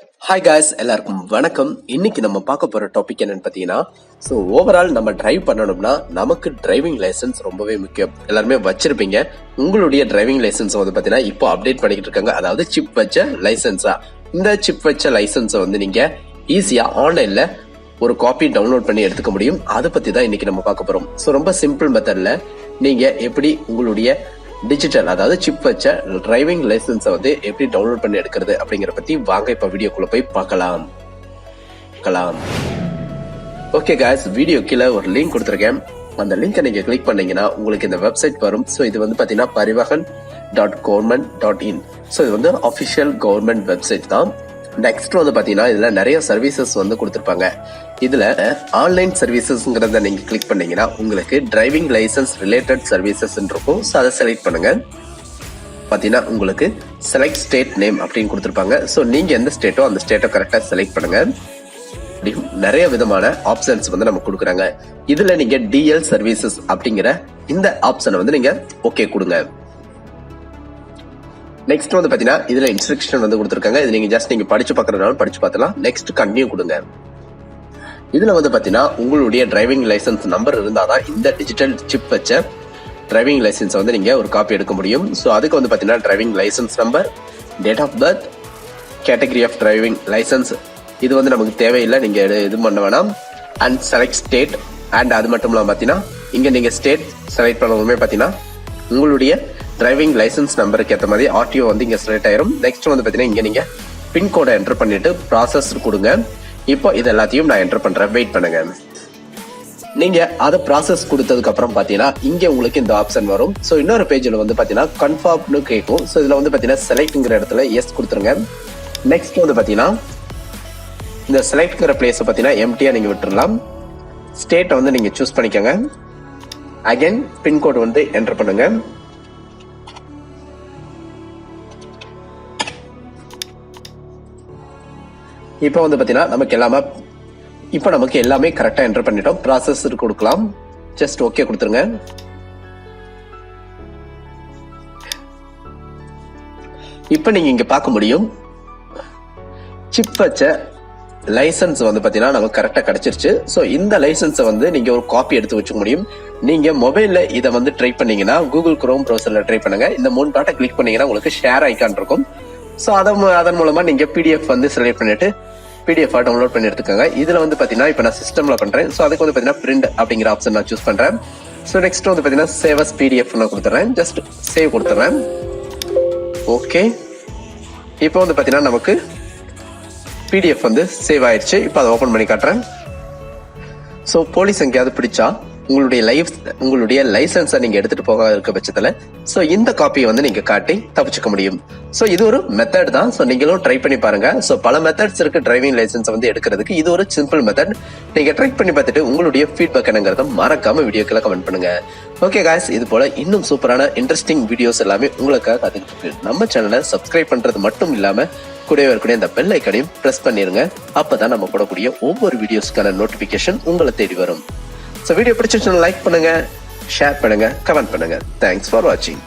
Hi guys, எல்லாருக்கும் வணக்கம். இன்னைக்கு நம்ம பார்க்க போற டாபிக் என்னன்னு பார்த்தீங்கன்னா, ஸோ ஓவரால் நம்ம டிரைவ் பண்ணணும்னா நமக்கு டிரைவிங் லைசன்ஸ் ரொம்பவே முக்கியம். எல்லாருமே வச்சிருப்பீங்க. உங்களுடைய டிரைவிங் லைசன்ஸ் வந்து பார்த்தீங்கன்னா இப்போ அப்டேட் பண்ணிக்கிட்டு இருக்காங்க. அதாவது சிப் வச்ச லைசன்ஸா. இந்த சிப் வச்ச லைசன்ஸை வந்து நீங்க ஈஸியா ஆன்லைன்ல ஒரு காப்பி டவுன்லோட் பண்ணி எடுத்துக்க முடியும். அதை பத்தி தான் இன்னைக்கு நம்ம பார்க்க போறோம். ஸோ ரொம்ப சிம்பிள் மெத்தட்ல நீங்க எப்படி உங்களுடைய டிஜிட்டல் அதாவது சிப் வச்ச டிரைவிங் லைசன்ஸை வந்து எப்படி டவுன்லோட் பண்ணி எடுக்கிறது அப்படிங்கிற பத்தி வாங்க இப்ப வீடியோக்குள்ள போய் பார்க்கலாம். ஓகே காய்ஸ், வீடியோ கீழே ஒரு லிங்க் கொடுத்துருக்கேன். அந்த லிங்கை நீங்க கிளிக் பண்ணீங்கன்னா உங்களுக்கு இந்த வெப்சைட் வரும். ஸோ இது வந்து பாத்தீங்கன்னா parivahan.government.in. ஸோ இது வந்து அபிஷியல் கவர்மெண்ட் வெப்சைட் தான். நெக்ஸ்ட் வந்து பாத்தீங்கன்னா இதுல நிறைய சர்வீசஸ் வந்து கொடுத்திருப்பாங்க. இதுல ஆன்லைன் சர்வீசஸ்ங்கிறத நீங்க கிளிக் பண்ணீங்கன்னா உங்களுக்கு டிரைவிங் லைசன்ஸ் ரிலேட்டட் சர்வீசஸ் இருக்கும். ஸோ அதை செலக்ட் பண்ணுங்க. பாத்தீங்கன்னா உங்களுக்கு செலக்ட் ஸ்டேட் நேம் அப்படின்னு கொடுத்திருப்பாங்க. ஸோ நீங்க எந்த ஸ்டேட்டோ அந்த ஸ்டேட்டோ கரெக்டா செலக்ட் பண்ணுங்க. நிறைய விதமான ஆப்ஷன்ஸ் வந்து நம்ம கொடுக்குறாங்க. இதுல நீங்க டிஎல் சர்வீசஸ் அப்படிங்கிற இந்த ஆப்ஷனை வந்து நீங்க ஓகே கொடுங்க. நெக்ஸ்ட் வந்து பாத்தீங்கன்னா இதுல இன்ஸ்ட்ரக்ஷன் வந்து கொடுத்துருக்காங்க. இது நீங்க ஜஸ்ட் நீங்க படிச்சு பாக்குறதுனால படிச்சு பார்க்கலாம். நெக்ஸ்ட் கண்டினியூ கொடுங்க. இதுல வந்து பாத்தீங்கன்னா உங்களுடைய டிரைவிங் லைசன்ஸ் நம்பர் இருந்தாதான் இந்த டிஜிட்டல் சிப் வச்ச டிரைவிங் லைசன்ஸ் வந்து நீங்க ஒரு காப்பி எடுக்க முடியும். ஸோ அதுக்கு வந்து பாத்தீங்கன்னா driving licence number, date of birth, category of driving licence இது வந்து நமக்கு தேவையில்லை, நீங்க இது பண்ண வேணாம். And select state. அண்ட் அது மட்டும் இல்லாம பாத்தீங்கன்னா இங்க நீங்க ஸ்டேட் செலக்ட் பண்ணதுமே பாத்தீங்கன்னா உங்களுடைய டிரைவிங் லைசன்ஸ் நம்பருக்கு ஏற்ற மாதிரி ஆர்டிஓ வந்து இங்க செலக்ட் ஆயிரும். நெக்ஸ்ட் வந்து பாத்தீங்கன்னா இங்க நீங்க பின்கோடை என்டர் பண்ணிட்டு ப்ராசஸ் கொடுங்க. இப்போ இது எல்லாத்தையும் நான் என்டர் பண்றேன், வெயிட் பண்ணுங்க. நீங்க அதை ப்ராசஸ் கொடுத்ததுக்கு அப்புறம் பாத்தீங்கன்னா இங்க உங்களுக்கு இந்த ஆப்ஷன் வரும். ஸோ இன்னொரு பேஜ்ல வந்து பாத்தீங்கன்னா கன்ஃபார்ம்னு கேட்கும். ஸோ இதுல வந்து பாத்தீங்கன்னா செலக்ட்ங்கிற இடத்துல எஸ் கொடுத்துருங்க. நெக்ஸ்ட் வந்து பாத்தீங்கன்னா இந்த செலக்ட்ங்கிற பிளேஸ் பாத்தீங்கன்னா எம்டியா நீங்க விட்டுறலாம். ஸ்டேட்டை வந்து நீங்க சூஸ் பண்ணிக்கோங்க. அகைன் பின்கோடு வந்து என்டர் பண்ணுங்க. இப்போ வந்து பாத்தீங்கன்னா நமக்கு எல்லாமே கரெக்டா என்டர் பண்ணிட்டோம். ப்ராசஸ் கொடுக்கலாம். ஜஸ்ட் ஓகே கொடுத்துருங்க. இப்போ நீங்க இங்க பார்க்க முடியும் சிப் வச்ச லைசன்ஸ் வந்து பாத்தீங்கன்னா நமக்கு கரெக்டா கிடைச்சிருச்சு. ஸோ இந்த லைசன்ஸை வந்து நீங்க ஒரு காப்பி எடுத்து வச்சுக்க முடியும். நீங்க மொபைல்ல இதை வந்து ட்ரை பண்ணீங்கன்னா கூகுள் குரோம் ப்ரௌசர்ல ட்ரை பண்ணுங்க. இந்த 3 டாட்டை கிளிக் பண்ணீங்கன்னா உங்களுக்கு ஷேர் ஐக்கான் இருக்கும். ஸோ அதன் மூலமா நீங்க பிடிஎஃப் வந்து செலக்ட் பண்ணிட்டு பிடிஎஃப் டவுன்லோட் பண்ணி எடுத்துக்கோங்க. இதுல வந்து பாத்தீங்கன்னா இப்போ நான் சிஸ்டம்ல பண்றேன். ஸோ அதுக்கு வந்து பாத்தீங்கன்னா பிரிண்ட் அப்படிங்கிற ஆப்ஷன் நான் சூஸ் பண்றேன். ஸோ நெக்ஸ்ட் வந்து பாத்தீங்கன்னா சேவ் அஸ் பிடிஎஃப் நான் கொடுத்துறேன். ஜஸ்ட் சேவ் கொடுத்துறேன். ஓகே, இப்போ வந்து பாத்தீங்கன்னா நமக்கு பிடிஎஃப் வந்து சேவ் ஆயிடுச்சு. இப்போ அதை ஓபன் பண்ணி காட்டுறேன். ஸோ போலீஸ் எங்கேயாவது பிடிச்சா உங்களுடைய லைசன்ஸை நீங்க எடுத்துட்டு போக இருக்க பட்சத்துல ஸோ இந்த காப்பியை வந்து நீங்க காட்டி தப்பிச்சுக்க முடியும். ஸோ இது ஒரு மெத்தட் தான். ஸோ நீங்களும் ட்ரை பண்ணி பாருங்க. ஸோ பல மெத்தட்ஸ் இருக்கு டிரைவிங் லைசன்ஸ் வந்து எடுக்கிறதுக்கு. இது ஒரு சிம்பிள் மெத்தட். நீங்க ட்ரை பண்ணி பார்த்துட்டு உங்களுடைய ஃபீட்பேக் என்னங்கிறத மறக்காம வீடியோக்குள்ள கமெண்ட் பண்ணுங்க. ஓகே காய்ஸ், இது போல இன்னும் சூப்பரான இன்ட்ரெஸ்டிங் வீடியோஸ் எல்லாமே உங்களுக்காக காத்துக்கிட்டு இருக்கு. நம்ம சேனலை சப்ஸ்கிரைப் பண்றது மட்டும் இல்லாம கூடவே இருக்கக்கூடிய இந்த பெல் ஐக்கனையும் பிரஸ் பண்ணிருங்க. அப்பதான் நம்ம போடக்கூடிய ஒவ்வொரு வீடியோஸ்க்கான நோட்டிபிகேஷன் உங்களை தேடி வரும். ஸோ வீடியோ பிடிச்சிருச்சுன்னா லைக் பண்ணுங்க, ஷேர் பண்ணுங்க, கமெண்ட் பண்ணுங்க. தேங்க்ஸ் ஃபார் வாட்சிங்.